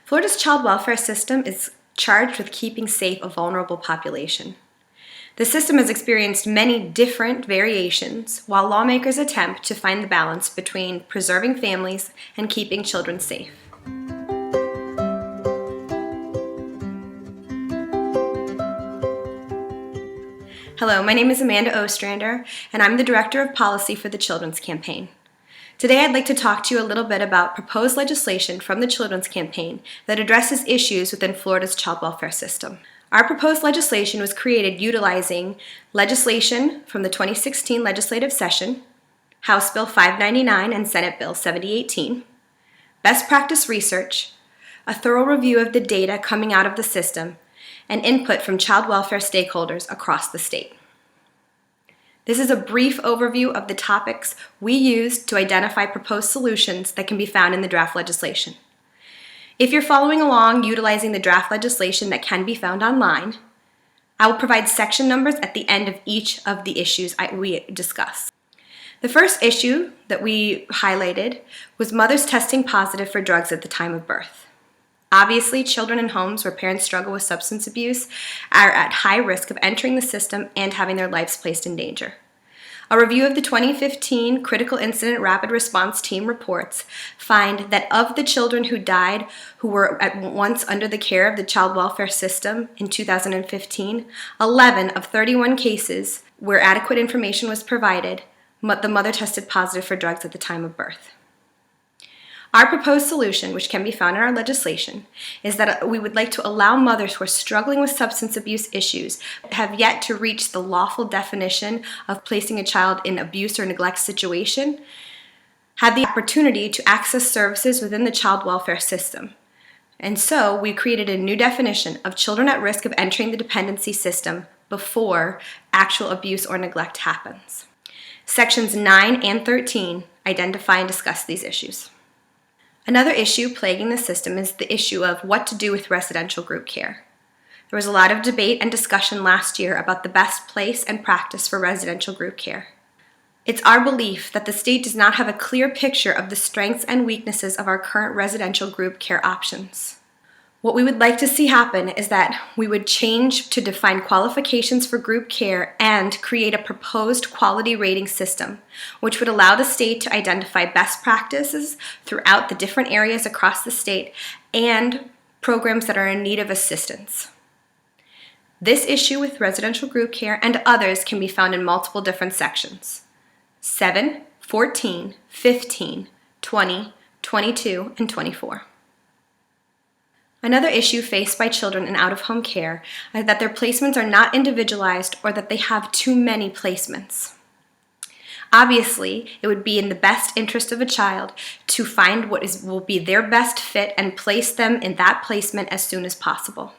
Florida's child welfare system is charged with keeping safe a vulnerable population. The system has experienced many different variations while lawmakers attempt to find the balance between preserving families and keeping children safe. Hello, my name is Amanda Ostrander, and I'm the Director of Policy for the Children's Campaign. Today I'd like to talk to you a little bit about proposed legislation from the Children's Campaign that addresses issues within Florida's child welfare system. Our proposed legislation was created utilizing legislation from the 2016 legislative session, House Bill 599 and Senate Bill 7018, best practice research, a thorough review of the data coming out of the system, and input from child welfare stakeholders across the state. This is a brief overview of the topics we used to identify proposed solutions that can be found in the draft legislation. If you're following along utilizing the draft legislation that can be found online, I will provide section numbers at the end of each of the issues we discuss. The first issue that we highlighted was mothers testing positive for drugs at the time of birth. Obviously, children in homes where parents struggle with substance abuse are at high risk of entering the system and having their lives placed in danger. A review of the 2015 Critical Incident Rapid Response Team reports find that of the children who died who were at once under the care of the child welfare system in 2015, 11 of 31 cases where adequate information was provided, the mother tested positive for drugs at the time of birth. Our proposed solution, which can be found in our legislation, is that we would like to allow mothers who are struggling with substance abuse issues, have yet to reach the lawful definition of placing a child in abuse or neglect situation, have the opportunity to access services within the child welfare system. And so we created a new definition of children at risk of entering the dependency system before actual abuse or neglect happens. Sections 9 and 13 identify and discuss these issues. Another issue plaguing the system is the issue of what to do with residential group care. There was a lot of debate and discussion last year about the best place and practice for residential group care. It's our belief that the state does not have a clear picture of the strengths and weaknesses of our current residential group care options. What we would like to see happen is that we would change to define qualifications for group care and create a proposed quality rating system, which would allow the state to identify best practices throughout the different areas across the state and programs that are in need of assistance. This issue with residential group care and others can be found in multiple different sections: 7, 14, 15, 20, 22, and 24. Another issue faced by children in out-of-home care is that their placements are not individualized or that they have too many placements. Obviously, it would be in the best interest of a child to find what will be their best fit and place them in that placement as soon as possible.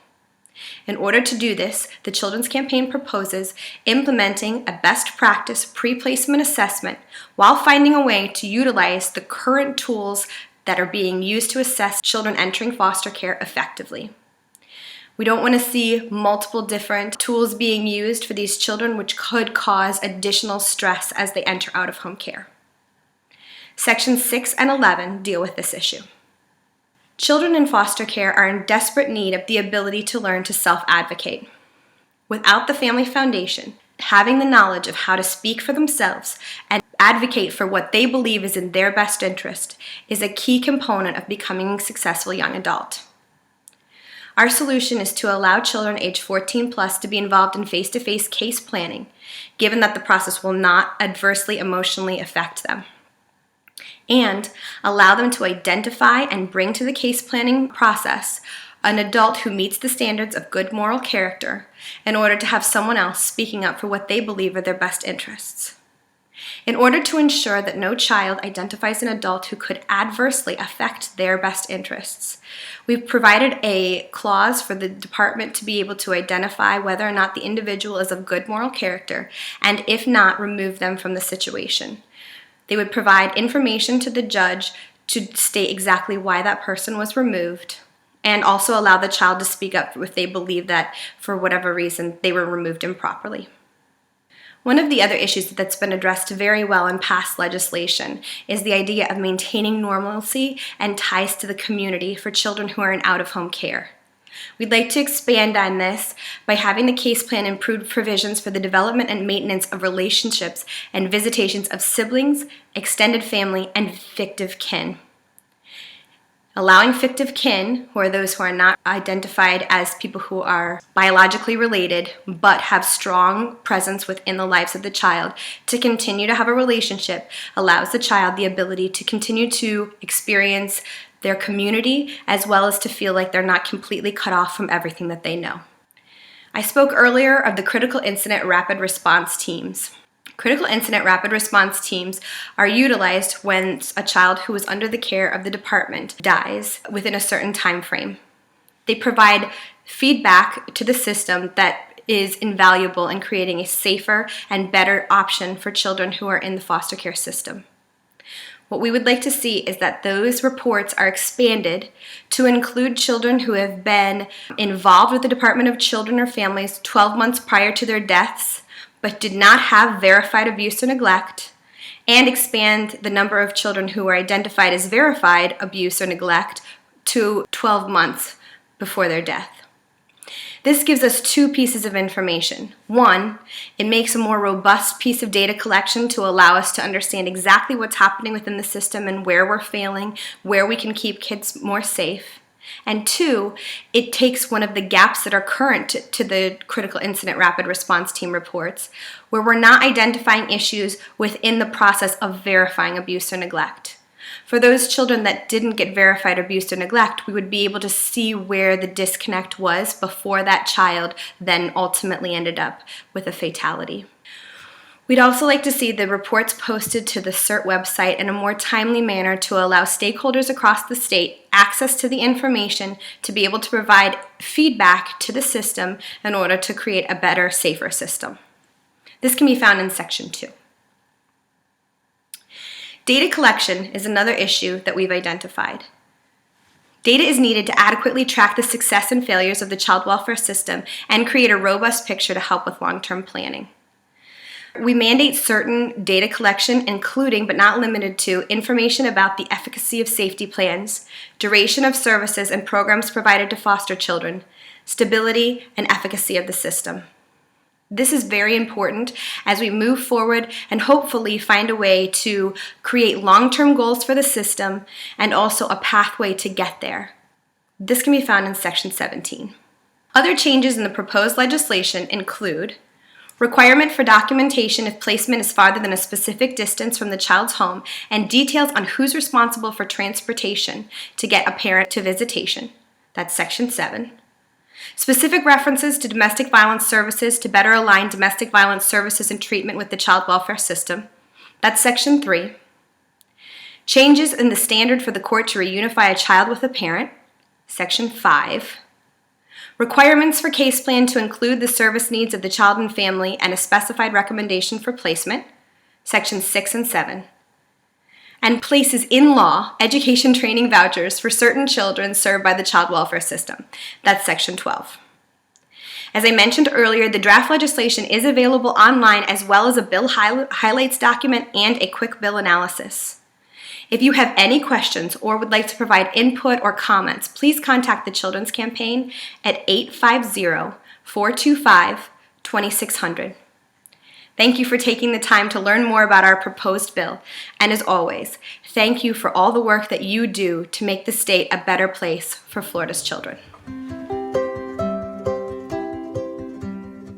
In order to do this, the Children's Campaign proposes implementing a best practice pre-placement assessment while finding a way to utilize the current tools that are being used to assess children entering foster care effectively. We don't want to see multiple different tools being used for these children, which could cause additional stress as they enter out-of-home care. Sections 6 and 11 deal with this issue. Children in foster care are in desperate need of the ability to learn to self-advocate. Without the family foundation, having the knowledge of how to speak for themselves and advocate for what they believe is in their best interest is a key component of becoming a successful young adult. Our solution is to allow children age 14 plus to be involved in face-to-face case planning, given that the process will not adversely emotionally affect them, and allow them to identify and bring to the case planning process an adult who meets the standards of good moral character in order to have someone else speaking up for what they believe are their best interests. In order to ensure that no child identifies an adult who could adversely affect their best interests, we've provided a clause for the department to be able to identify whether or not the individual is of good moral character, and if not, remove them from the situation. They would provide information to the judge to state exactly why that person was removed, and also allow the child to speak up if they believe that, for whatever reason, they were removed improperly. One of the other issues that's been addressed very well in past legislation is the idea of maintaining normalcy and ties to the community for children who are in out-of-home care. We'd like to expand on this by having the case plan improve provisions for the development and maintenance of relationships and visitations of siblings, extended family, and fictive kin. Allowing fictive kin, who are those who are not identified as people who are biologically related but have strong presence within the lives of the child, to continue to have a relationship allows the child the ability to continue to experience their community as well as to feel like they're not completely cut off from everything that they know. I spoke earlier of the Critical Incident Rapid Response Teams. Critical Incident Rapid Response Teams are utilized when a child who is under the care of the department dies within a certain time frame. They provide feedback to the system that is invaluable in creating a safer and better option for children who are in the foster care system. What we would like to see is that those reports are expanded to include children who have been involved with the Department of Children or Families 12 months prior to their deaths, but did not have verified abuse or neglect, and expand the number of children who are identified as verified abuse or neglect to 12 months before their death. This gives us two pieces of information. One, it makes a more robust piece of data collection to allow us to understand exactly what's happening within the system and where we're failing, where we can keep kids more safe. And two, it takes one of the gaps that are current to the Critical Incident Rapid Response Team reports, where we're not identifying issues within the process of verifying abuse or neglect. For those children that didn't get verified abuse or neglect, we would be able to see where the disconnect was before that child then ultimately ended up with a fatality. We'd also like to see the reports posted to the CERT website in a more timely manner to allow stakeholders across the state access to the information to be able to provide feedback to the system in order to create a better, safer system. This can be found in Section 2. Data collection is another issue that we've identified. Data is needed to adequately track the success and failures of the child welfare system and create a robust picture to help with long-term planning. We mandate certain data collection, including but not limited to information about the efficacy of safety plans, duration of services and programs provided to foster children, stability and efficacy of the system. This is very important as we move forward and hopefully find a way to create long-term goals for the system and also a pathway to get there. This can be found in Section 17. Other changes in the proposed legislation include requirement for documentation if placement is farther than a specific distance from the child's home, and details on who's responsible for transportation to get a parent to visitation. That's Section 7. Specific references to domestic violence services to better align domestic violence services and treatment with the child welfare system. That's Section 3. Changes in the standard for the court to reunify a child with a parent. Section 5. Requirements for case plan to include the service needs of the child and family and a specified recommendation for placement, Sections 6 and 7. And places in law education training vouchers for certain children served by the child welfare system. That's Section 12. As I mentioned earlier, the draft legislation is available online as well as a bill highlights document and a quick bill analysis. If you have any questions or would like to provide input or comments, please contact the Children's Campaign at 850-425-2600. Thank you for taking the time to learn more about our proposed bill. And as always, thank you for all the work that you do to make the state a better place for Florida's children.